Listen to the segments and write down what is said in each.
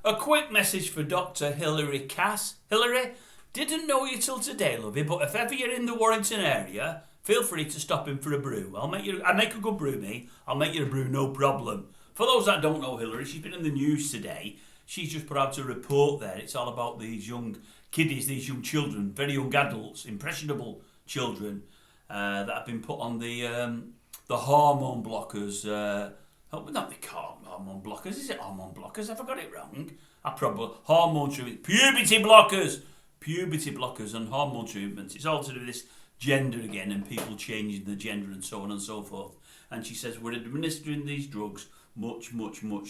A quick message for Dr. Hilary Cass. Hilary, didn't know you till today, lovey, but if ever you're in the Warrington area, feel free to stop in for a brew. I make a good brew, me. I'll make you a brew, no problem. For those that don't know Hilary, she's been in the news today. She's just put out a report there. It's all about these young kiddies, these young children, very young adults, impressionable children that have been put on the hormone blockers. Not the hormone blockers. Is it hormone blockers? Have I got it wrong? I probably hormone treatment, puberty blockers, and hormone treatments. It's all to do with this gender again and people changing the gender and so on and so forth. And she says we're administering these drugs much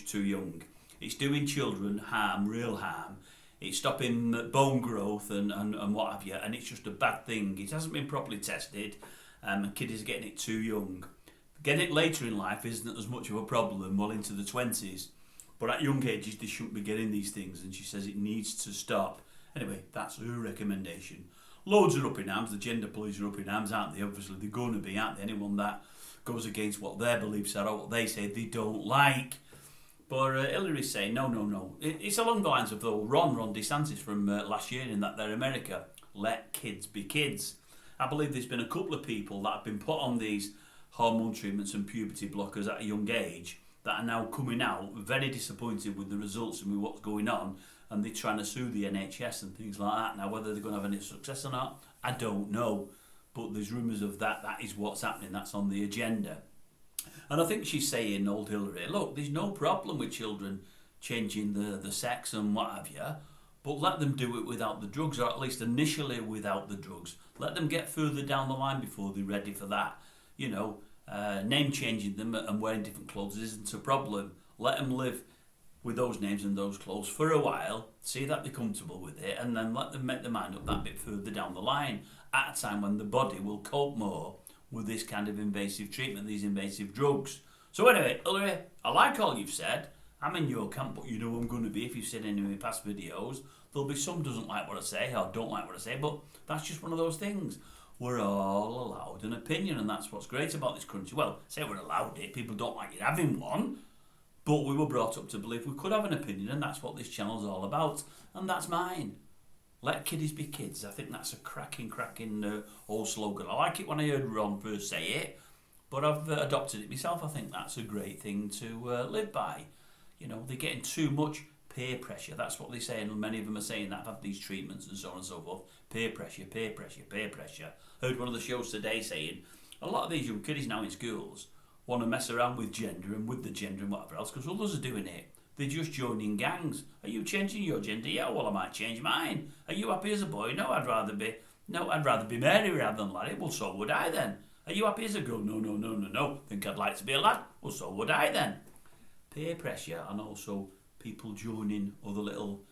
too young. It's doing children harm, real harm. It's stopping bone growth and what have you, and it's just a bad thing. It hasn't been properly tested, and kiddies are getting it too young. Getting it later in life isn't as much of a problem, well into the 20s. But at young ages, they shouldn't be getting these things, and she says it needs to stop. Anyway, that's her recommendation. Loads are up in arms, the gender police are up in arms, aren't they? Obviously, they're going to be, aren't they? Anyone that goes against what their beliefs are or what they say they don't like. But Hilary's saying, no. It's along the lines of the Ron DeSantis from last year in that they're America. Let kids be kids. I believe there's been a couple of people that have been put on these hormone treatments and puberty blockers at a young age that are now coming out very disappointed with the results and with what's going on, and they're trying to sue the NHS and things like that. Now, whether they're going to have any success or not, I don't know. But there's rumours of that is what's happening, that's on the agenda. And I think she's saying, old Hilary, look, there's no problem with children changing the sex and what have you, but let them do it without the drugs, or at least initially without the drugs. Let them get further down the line before they're ready for that. You know, name changing them and wearing different clothes isn't a problem. Let them live with those names and those clothes for a while, see that they're comfortable with it, and then let them make their mind up that bit further down the line at a time when the body will cope more with this kind of invasive treatment, these invasive drugs. So anyway, Hilary, I like all you've said. I'm in your camp, but you know I'm going to be if you've seen any of my past videos. There'll be some doesn't like what I say or don't like what I say, but that's just one of those things. We're all allowed an opinion, and that's what's great about this country. Well, say we're allowed it, people don't like it having one, but we were brought up to believe we could have an opinion, and that's what this channel's all about, and that's mine. Let kiddies be kids. I think that's a cracking old slogan. I like it when I heard Ron first say it, but I've adopted it myself. I think that's a great thing to live by. You know, they're getting too much peer pressure. That's what they're saying, and many of them are saying that have had these treatments and so on and so forth. Peer pressure. Heard one of the shows today saying a lot of these young kiddies now in schools want to mess around with gender and with the gender and whatever else because others are doing it. They're just joining gangs. Are you changing your gender? Yeah, well, I might change mine. Are you happy as a boy? No, I'd rather be Mary rather than Larry. Well, so would I then. Are you happy as a girl? No. Think I'd like to be a lad? Well, so would I then. Peer pressure, and also people joining other little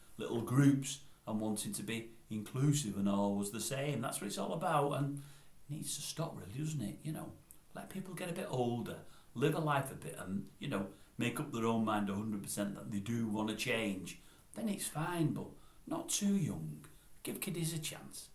groups and wanting to be inclusive and always the same. That's what it's all about, and it needs to stop, really, doesn't it? You know, let people get a bit older, live a life a bit, and, you know, make up their own mind 100% that they do want to change. Then it's fine, but not too young. Give kiddies a chance.